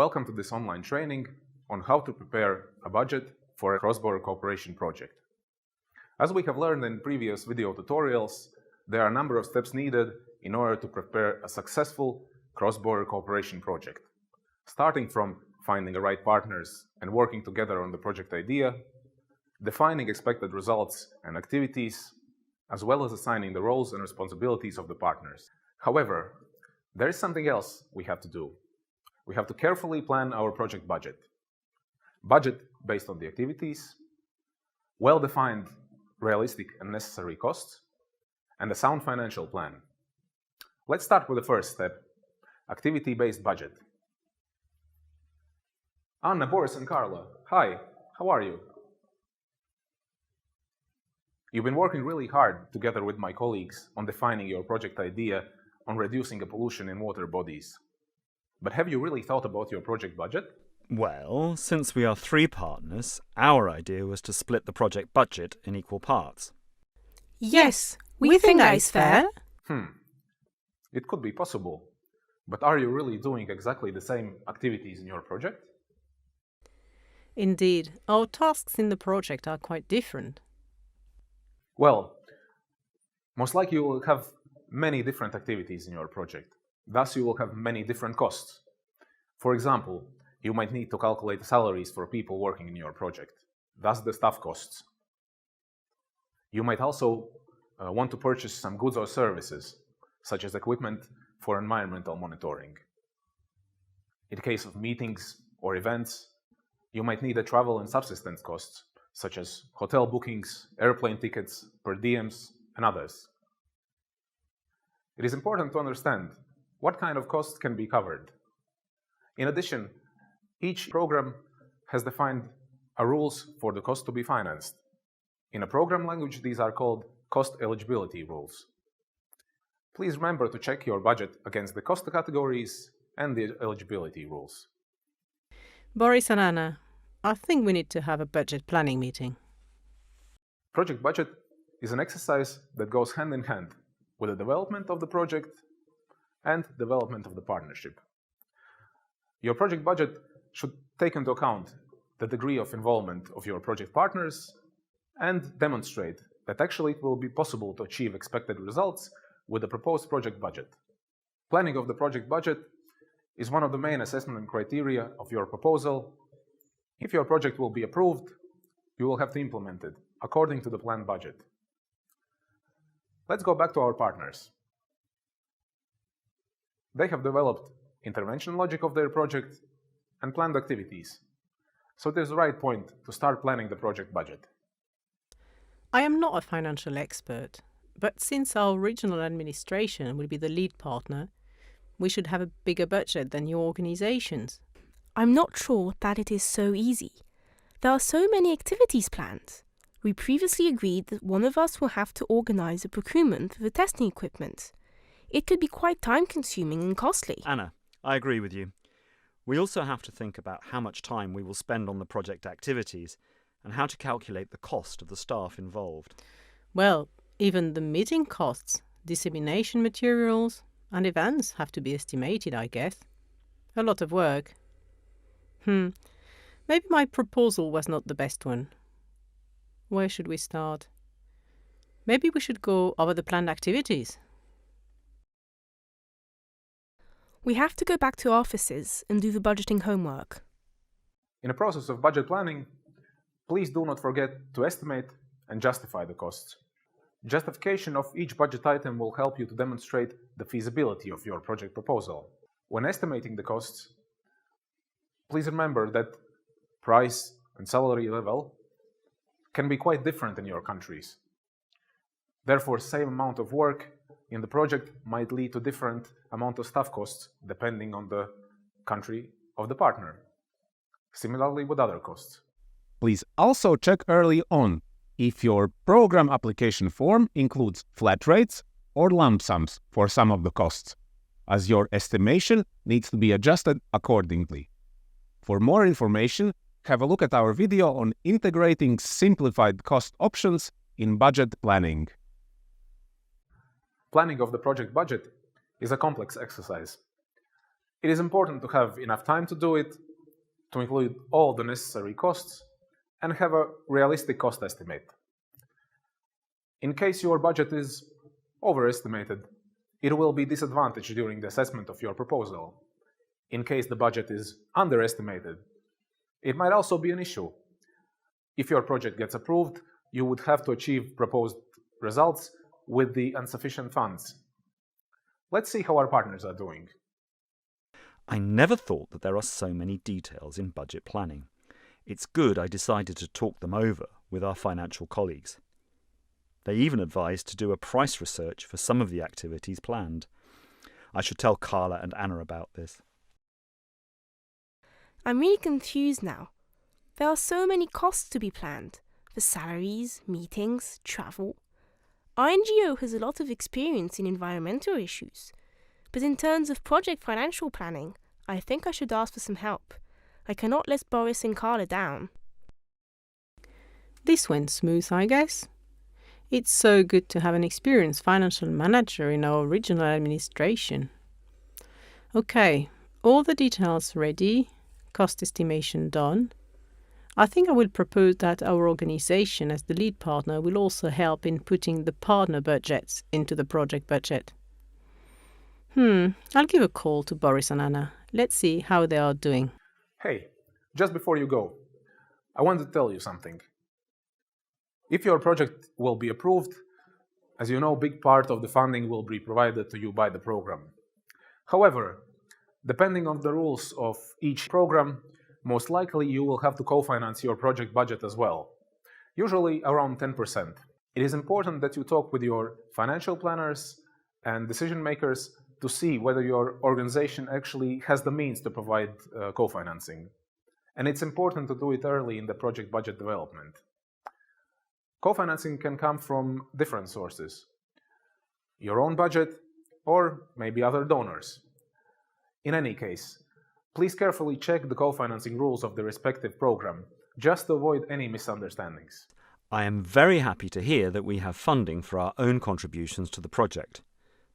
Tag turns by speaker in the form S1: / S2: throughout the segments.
S1: Welcome to this online training on how to prepare a budget for a cross-border cooperation project. As we have learned in previous video tutorials, there are a number of steps needed in order to prepare a successful cross-border cooperation project, starting from finding the right partners and working together on the project idea, defining expected results and activities, as well as assigning the roles and responsibilities of the partners. However, there is something else we have to do. We have to carefully plan our project budget. Budget based on the activities, well-defined, realistic and necessary costs, and a sound financial plan. Let's start with the first step, activity-based budget. Anna, Boris, and Carla, hi, how are you? You've been working really hard together with my colleagues on defining your project idea on reducing the pollution in water bodies. But have you really thought about your project budget?
S2: Well, since we are 3 partners, our idea was to split the project budget in equal parts.
S3: Yes, we think that is fair.
S1: It could be possible. But are you really doing exactly the same activities in your project?
S3: Indeed, our tasks in the project are quite different.
S1: Well, most likely you will have many different activities in your project. Thus, you will have many different costs. For example, you might need to calculate the salaries for people working in your project, thus the staff costs. You might also want to purchase some goods or services, such as equipment for environmental monitoring. In case of meetings or events, you might need the travel and subsistence costs, such as hotel bookings, airplane tickets, per diems, and others. It is important to understand what kind of costs can be covered. In addition, each program has defined rules for the cost to be financed. In a program language, these are called cost eligibility rules. Please remember to check your budget against the cost categories and the eligibility rules.
S3: Boris and Anna, I think we need to have a budget planning meeting.
S1: Project budget is an exercise that goes hand in hand with the development of the project and development of the partnership. Your project budget should take into account the degree of involvement of your project partners and demonstrate that actually it will be possible to achieve expected results with the proposed project budget. Planning of the project budget is one of the main assessment criteria of your proposal. If your project will be approved, you will have to implement it according to the planned budget. Let's go back to our partners. They have developed intervention logic of their project and planned activities. So it is the right point to start planning the project budget.
S3: I am not a financial expert, but since our regional administration will be the lead partner, we should have a bigger budget than your organizations.
S4: I'm not sure that it is so easy. There are so many activities planned. We previously agreed that one of us will have to organize the procurement of the testing equipment. It could be quite time-consuming and costly.
S2: Anna, I agree with you. We also have to think about how much time we will spend on the project activities and how to calculate the cost of the staff involved.
S3: Well, even the meeting costs, dissemination materials, and events have to be estimated, I guess. A lot of work. Maybe my proposal was not the best one. Where should we start? Maybe we should go over the planned activities.
S4: We have to go back to offices and do the budgeting homework.
S1: In the process of budget planning, please do not forget to estimate and justify the costs. Justification of each budget item will help you to demonstrate the feasibility of your project proposal. When estimating the costs, please remember that price and salary level can be quite different in your countries. Therefore, same amount of work in the project might lead to different amount of staff costs depending on the country of the partner. Similarly with other costs.
S5: Please also check early on if your program application form includes flat rates or lump sums for some of the costs, as your estimation needs to be adjusted accordingly. For more information, have a look at our video on integrating simplified cost options in budget planning.
S1: Planning of the project budget is a complex exercise. It is important to have enough time to do it, to include all the necessary costs, and have a realistic cost estimate. In case your budget is overestimated, it will be disadvantaged during the assessment of your proposal. In case the budget is underestimated, it might also be an issue. If your project gets approved, you would have to achieve proposed results with the insufficient funds. Let's see how our partners are doing.
S2: I never thought that there are so many details in budget planning. It's good I decided to talk them over with our financial colleagues. They even advised to do a price research for some of the activities planned. I should tell Carla and Anna about this.
S4: I'm really confused now. There are so many costs to be planned for salaries, meetings, travel. Our NGO has a lot of experience in environmental issues, but in terms of project financial planning, I think I should ask for some help. I cannot let Boris and Carla down.
S3: This went smooth, I guess. It's so good to have an experienced financial manager in our regional administration. Okay, all the details ready, cost estimation done. I think I will propose that our organization as the lead partner will also help in putting the partner budgets into the project budget. I'll give a call to Boris and Anna. Let's see how they are doing.
S1: Hey, just before you go, I want to tell you something. If your project will be approved, as you know, a big part of the funding will be provided to you by the program. However, depending on the rules of each program, most likely you will have to co-finance your project budget as well, usually around 10%. It is important that you talk with your financial planners and decision makers to see whether your organization actually has the means to provide co-financing. And it's important to do it early in the project budget development. Co-financing can come from different sources. Your own budget, or maybe other donors. In any case, please carefully check the co-financing rules of the respective program, just to avoid any misunderstandings.
S2: I am very happy to hear that we have funding for our own contributions to the project.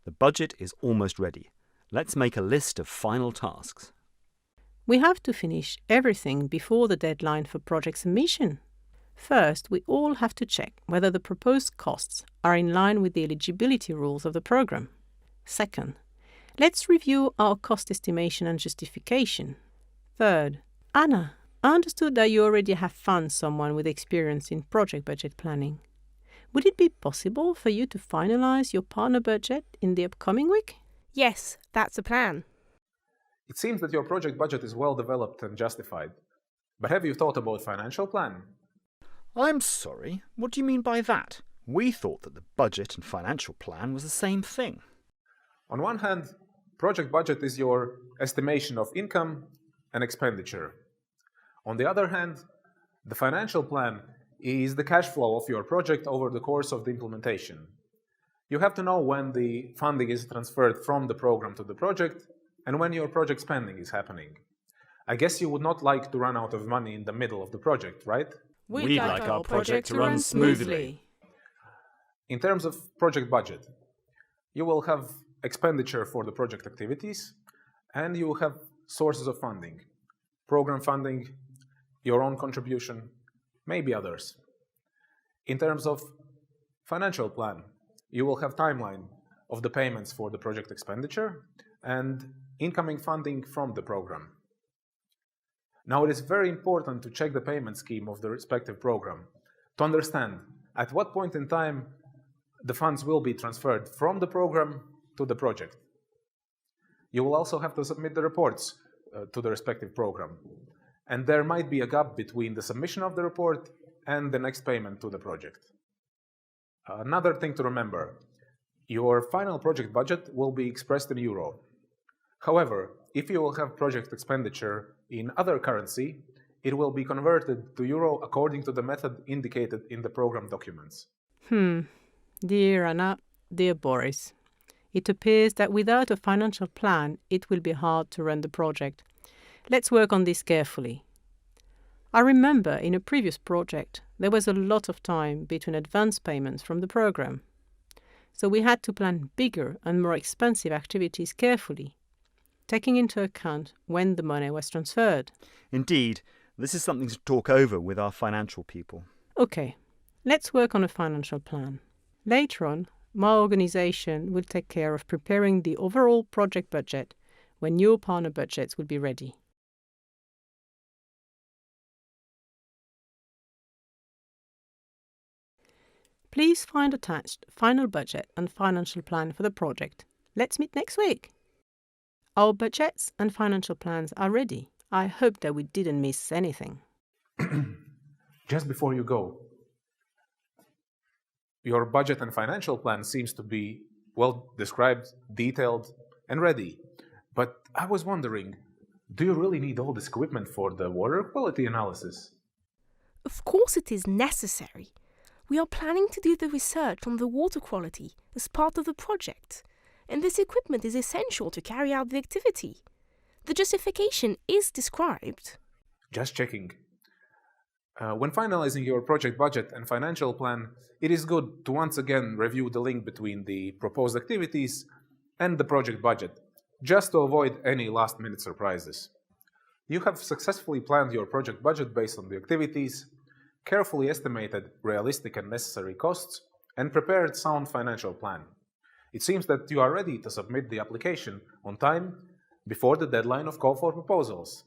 S2: The budget is almost ready. Let's make a list of final tasks.
S3: We have to finish everything before the deadline for project submission. First, we all have to check whether the proposed costs are in line with the eligibility rules of the program. Second, let's review our cost estimation and justification. Third, Anna, I understood that you already have found someone with experience in project budget planning. Would it be possible for you to finalize your partner budget in the upcoming week?
S4: Yes, that's the plan.
S1: It seems that your project budget is well developed and justified. But have you thought about financial plan?
S2: I'm sorry, what do you mean by that? We thought that the budget and financial plan was the same thing.
S1: On one hand, project budget is your estimation of income and expenditure. On the other hand, the financial plan is the cash flow of your project over the course of the implementation. You have to know when the funding is transferred from the program to the project and when your project spending is happening. I guess you would not like to run out of money in the middle of the project, right?
S2: We'd like our project to run smoothly.
S1: In terms of project budget, you will have expenditure for the project activities, and you will have sources of funding, program funding, your own contribution, maybe others. In terms of financial plan, you will have timeline of the payments for the project expenditure and incoming funding from the program. Now, it is very important to check the payment scheme of the respective program to understand at what point in time the funds will be transferred from the program to the project. You will also have to submit the reports to the respective program, and there might be a gap between the submission of the report and the next payment to the project. Another thing to remember, your final project budget will be expressed in euro. However, if you will have project expenditure in other currency, it will be converted to euro according to the method indicated in the program documents.
S3: Dear Anna, dear Boris, it appears that without a financial plan, it will be hard to run the project. Let's work on this carefully. I remember in a previous project, there was a lot of time between advance payments from the program. So we had to plan bigger and more expensive activities carefully. taking into account when the money was transferred.
S2: Indeed, this is something to talk over with our financial people.
S3: Okay, let's work on a financial plan. Later on, my organization will take care of preparing the overall project budget when your partner budgets will be ready. Please find attached final budget and financial plan for the project. Let's meet next week. Our budgets and financial plans are ready. I hope that we didn't miss anything.
S1: Just before you go, your budget and financial plan seems to be well described, detailed, and ready. But I was wondering, do you really need all this equipment for the water quality analysis?
S4: Of course it is necessary. We are planning to do the research on the water quality as part of the project, and this equipment is essential to carry out the activity. The justification is described.
S1: Just checking. When finalizing your project budget and financial plan, it is good to once again review the link between the proposed activities and the project budget, just to avoid any last-minute surprises. You have successfully planned your project budget based on the activities, carefully estimated realistic and necessary costs, and prepared sound financial plan. It seems that you are ready to submit the application on time before the deadline of call for proposals.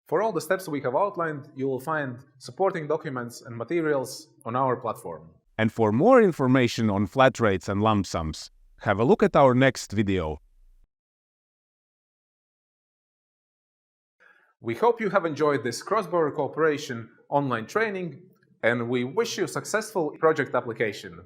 S1: For all the steps we have outlined, you will find supporting documents and materials on our platform.
S5: And for more information on flat rates and lump sums, have a look at our next video.
S1: We hope you have enjoyed this cross-border cooperation online training, and we wish you successful project application.